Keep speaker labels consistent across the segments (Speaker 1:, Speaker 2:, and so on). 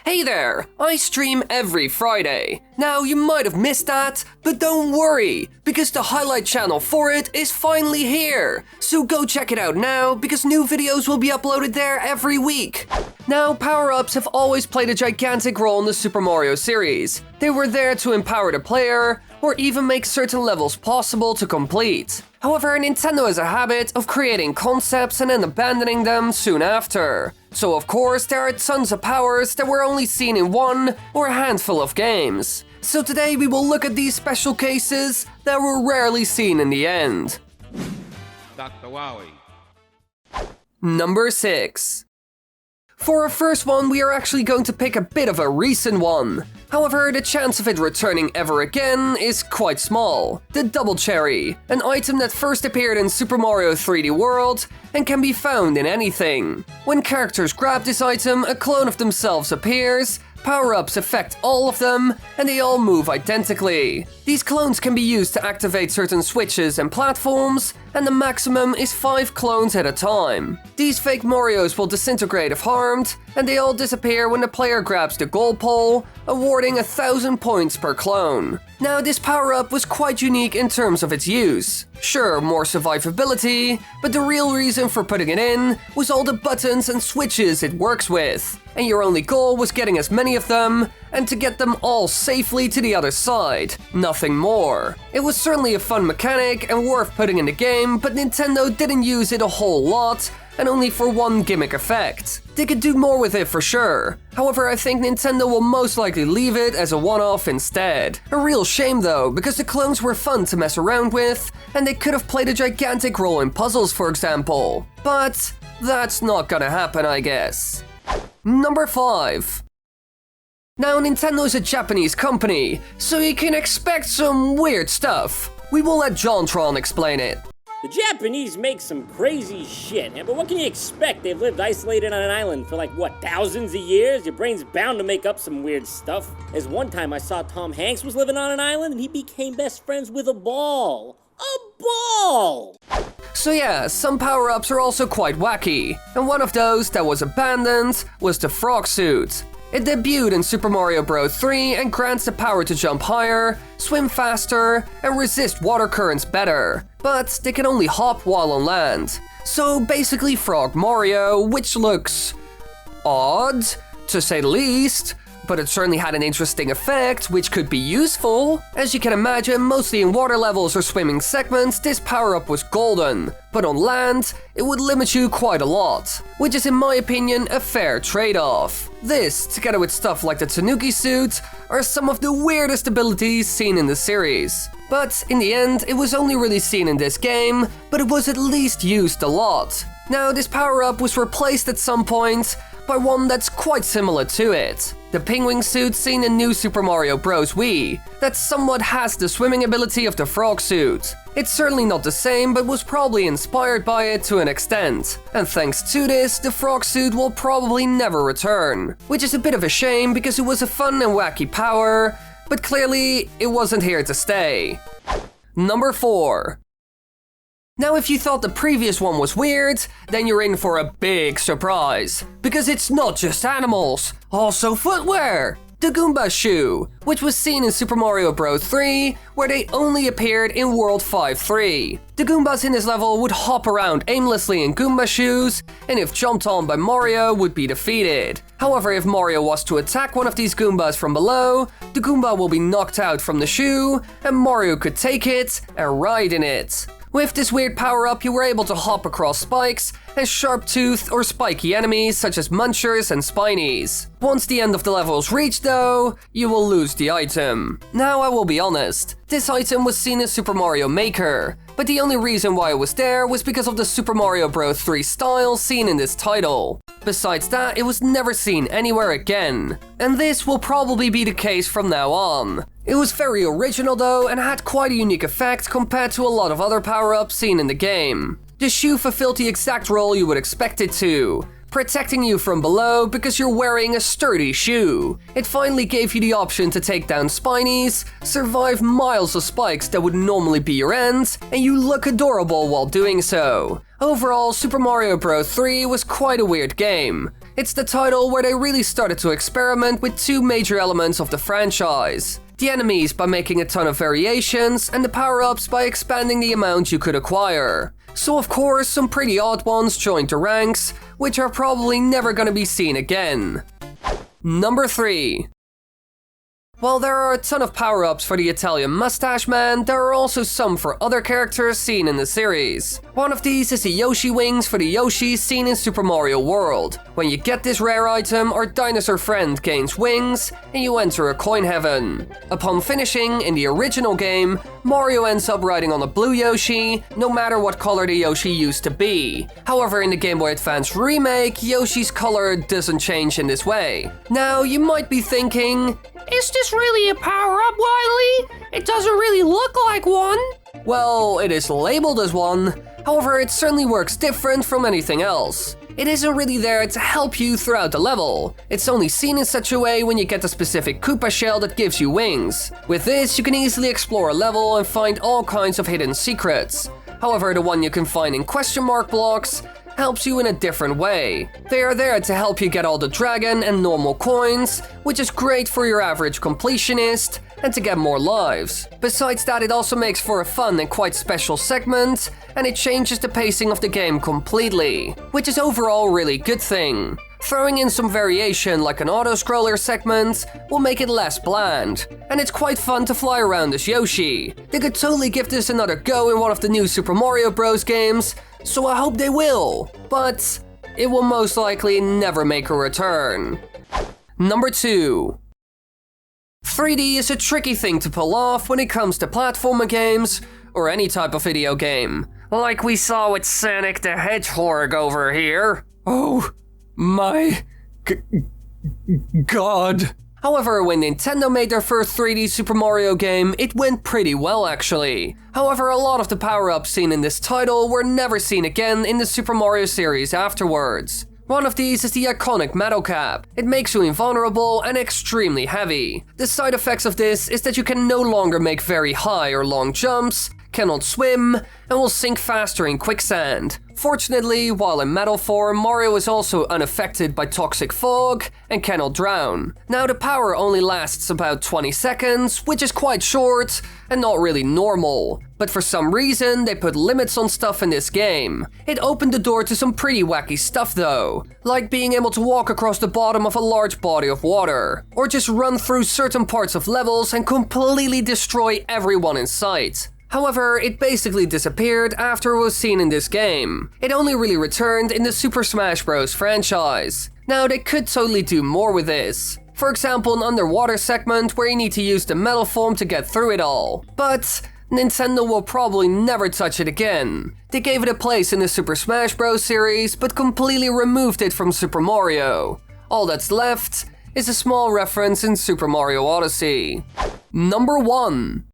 Speaker 1: Hey there, I stream every Friday. Now, you might have missed that, but don't worry, because the highlight channel for it is finally here. So go check it out now, because new videos will be uploaded there every week. Now, power-ups have always played a gigantic role in the Super Mario series. They were there to empower the player, or even make certain levels possible to complete. However, Nintendo has a habit of creating concepts and then abandoning them soon after. So of course, there are tons of powers that were only seen in one or a handful of games. So today we will look at these special cases that were rarely seen in the end.
Speaker 2: Dr.Wily.
Speaker 1: Number 6. For our first one, we are actually going to pick a bit of a recent one. However, the chance of it returning ever again is quite small. The Double Cherry, an item that first appeared in Super Mario 3D World and can be found in anything. When characters grab this item, a clone of themselves appears, power-ups affect all of them, and they all move identically. These clones can be used to activate certain switches and platforms, and the maximum is 5 clones at a time. These fake Marios will disintegrate if harmed, and they all disappear when the player grabs the goal pole, awarding 1,000 points per clone. Now, this power-up was quite unique in terms of its use. Sure, more survivability, but the real reason for putting it in was all the buttons and switches it works with. And your only goal was getting as many of them, and to get them all safely to the other side. Nothing more. It was certainly a fun mechanic and worth putting in the game, but Nintendo didn't use it a whole lot, and only for one gimmick effect. They could do more with it for sure. However, I think Nintendo will most likely leave it as a one-off instead. A real shame though, because the clones were fun to mess around with, and they could have played a gigantic role in puzzles, for example. But that's not gonna happen, I guess. Number 5. Now, Nintendo is a Japanese company, so you can expect some weird stuff. We will let JonTron explain it.
Speaker 3: The Japanese make some crazy shit, but what can you expect? They've lived isolated on an island for thousands of years? Your brain's bound to make up some weird stuff. As one time I saw Tom Hanks was living on an island and he became best friends with a ball. A ball!
Speaker 1: So yeah, some power-ups are also quite wacky, and one of those that was abandoned was the frog suit. It debuted in Super Mario Bros. 3 and grants the power to jump higher, swim faster, and resist water currents better, but they can only hop while on land. So basically Frog Mario, which looks odd, to say the least, but it certainly had an interesting effect, which could be useful. As you can imagine, mostly in water levels or swimming segments, this power-up was golden, but on land, it would limit you quite a lot, which is in my opinion a fair trade-off. This, together with stuff like the Tanuki suit, are some of the weirdest abilities seen in the series. But in the end, it was only really seen in this game, but it was at least used a lot. Now, this power-up was replaced at some point by one that's quite similar to it. The penguin suit seen in New Super Mario Bros. Wii, that somewhat has the swimming ability of the frog suit. It's certainly not the same, but was probably inspired by it to an extent. And thanks to this, the frog suit will probably never return. Which is a bit of a shame because it was a fun and wacky power, but clearly it wasn't here to stay. Number 4. Now, if you thought the previous one was weird, then you're in for a big surprise. Because it's not just animals, also footwear! The Goomba Shoe, which was seen in Super Mario Bros. 3, where they only appeared in World 5-3. The Goombas in this level would hop around aimlessly in Goomba shoes, and if jumped on by Mario, would be defeated. However, if Mario was to attack one of these Goombas from below, the Goomba will be knocked out from the shoe, and Mario could take it and ride in it. With this weird power-up, you were able to hop across spikes and sharp-toothed or spiky enemies such as munchers and spinies. Once the end of the level is reached though, you will lose the item. Now I will be honest, this item was seen in Super Mario Maker, but the only reason why it was there was because of the Super Mario Bros. 3 style seen in this title. Besides that, it was never seen anywhere again, and this will probably be the case from now on. It was very original though, and had quite a unique effect compared to a lot of other power-ups seen in the game. The shoe fulfilled the exact role you would expect it to, protecting you from below because you're wearing a sturdy shoe. It finally gave you the option to take down spinies, survive miles of spikes that would normally be your end, and you look adorable while doing so. Overall, Super Mario Bros. 3 was quite a weird game. It's the title where they really started to experiment with two major elements of the franchise. The enemies by making a ton of variations, and the power-ups by expanding the amount you could acquire. So of course, some pretty odd ones joined the ranks, which are probably never gonna be seen again. Number 3. While there are a ton of power-ups for the Italian mustache man, there are also some for other characters seen in the series. One of these is the Yoshi Wings for the Yoshis seen in Super Mario World. When you get this rare item, our dinosaur friend gains wings, and you enter a coin heaven. Upon finishing, in the original game, Mario ends up riding on a blue Yoshi, no matter what color the Yoshi used to be. However, in the Game Boy Advance remake, Yoshi's color doesn't change in this way. Now, you might be thinking, is this really a power-up, Wily? It doesn't really look like one. Well, it is labeled as one. However, it certainly works different from anything else. It isn't really there to help you throughout the level. It's only seen in such a way when you get the specific Koopa shell that gives you wings. With this, you can easily explore a level and find all kinds of hidden secrets. However, the one you can find in question mark blocks helps you in a different way. They are there to help you get all the dragon and normal coins, which is great for your average completionist, and to get more lives. Besides that, it also makes for a fun and quite special segment, and it changes the pacing of the game completely, which is overall a really good thing. Throwing in some variation like an auto-scroller segment will make it less bland, and it's quite fun to fly around as Yoshi. They could totally give this another go in one of the new Super Mario Bros. Games, so I hope they will, but it will most likely never make a return. Number 2. 3D is a tricky thing to pull off when it comes to platformer games, or any type of video game. Like we saw with Sonic the Hedgehog over here. Oh my god. However, when Nintendo made their first 3D Super Mario game, it went pretty well actually. However, a lot of the power-ups seen in this title were never seen again in the Super Mario series afterwards. One of these is the iconic Meadow Cab. It makes you invulnerable and extremely heavy. The side effects of this is that you can no longer make very high or long jumps, cannot swim, and will sink faster in quicksand. Fortunately, while in metal form, Mario is also unaffected by toxic fog and cannot drown. Now, the power only lasts about 20 seconds, which is quite short and not really normal. But for some reason, they put limits on stuff in this game. It opened the door to some pretty wacky stuff though, like being able to walk across the bottom of a large body of water, or just run through certain parts of levels and completely destroy everyone in sight. However, it basically disappeared after it was seen in this game. It only really returned in the Super Smash Bros. Franchise. Now, they could totally do more with this. For example, an underwater segment where you need to use the metal form to get through it all. But Nintendo will probably never touch it again. They gave it a place in the Super Smash Bros. Series, but completely removed it from Super Mario. All that's left is a small reference in Super Mario Odyssey. Number 1.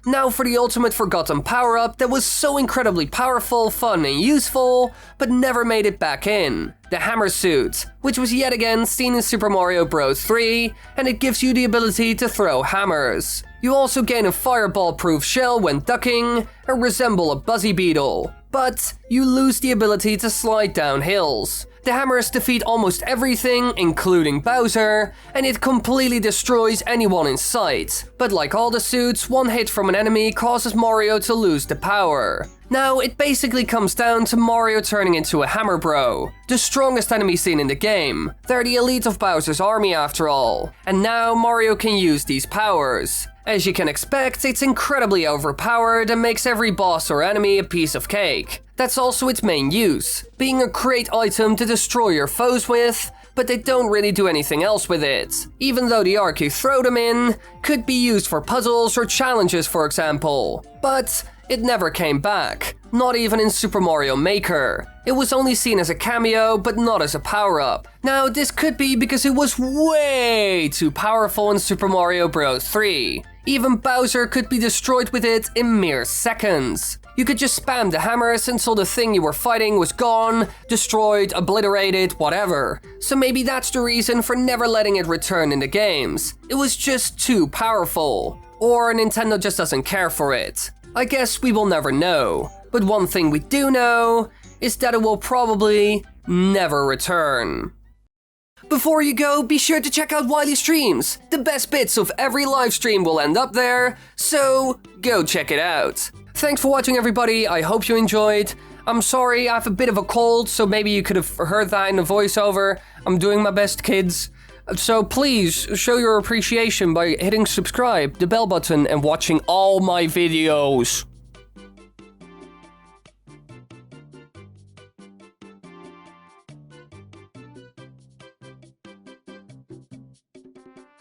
Speaker 1: Now for the ultimate forgotten power-up that was so incredibly powerful, fun, and useful, but never made it back in. The Hammer Suit, which was yet again seen in Super Mario Bros. 3, and it gives you the ability to throw hammers. You also gain a fireball-proof shell when ducking, and resemble a buzzy beetle. But you lose the ability to slide down hills. The hammers defeat almost everything, including Bowser, and it completely destroys anyone in sight. But like all the suits, one hit from an enemy causes Mario to lose the power. Now, it basically comes down to Mario turning into a Hammer Bro, the strongest enemy seen in the game. They're the elite of Bowser's army after all. And now Mario can use these powers. As you can expect, it's incredibly overpowered and makes every boss or enemy a piece of cake. That's also its main use, being a great item to destroy your foes with, but they don't really do anything else with it. Even though the arc you throw them in could be used for puzzles or challenges, for example. But it never came back, not even in Super Mario Maker. It was only seen as a cameo, but not as a power-up. Now, this could be because it was way too powerful in Super Mario Bros. 3. Even Bowser could be destroyed with it in mere seconds. You could just spam the hammers until the thing you were fighting was gone, destroyed, obliterated, whatever. So maybe that's the reason for never letting it return in the games. It was just too powerful. Or Nintendo just doesn't care for it. I guess we will never know. But one thing we do know is that it will probably never return. Before you go, be sure to check out Wily Streams. The best bits of every live stream will end up there, so go check it out. Thanks for watching, everybody. I hope you enjoyed. I'm sorry, I have a bit of a cold, so maybe you could have heard that in the voiceover. I'm doing my best, kids. So please, show your appreciation by hitting subscribe, the bell button, and watching all my videos.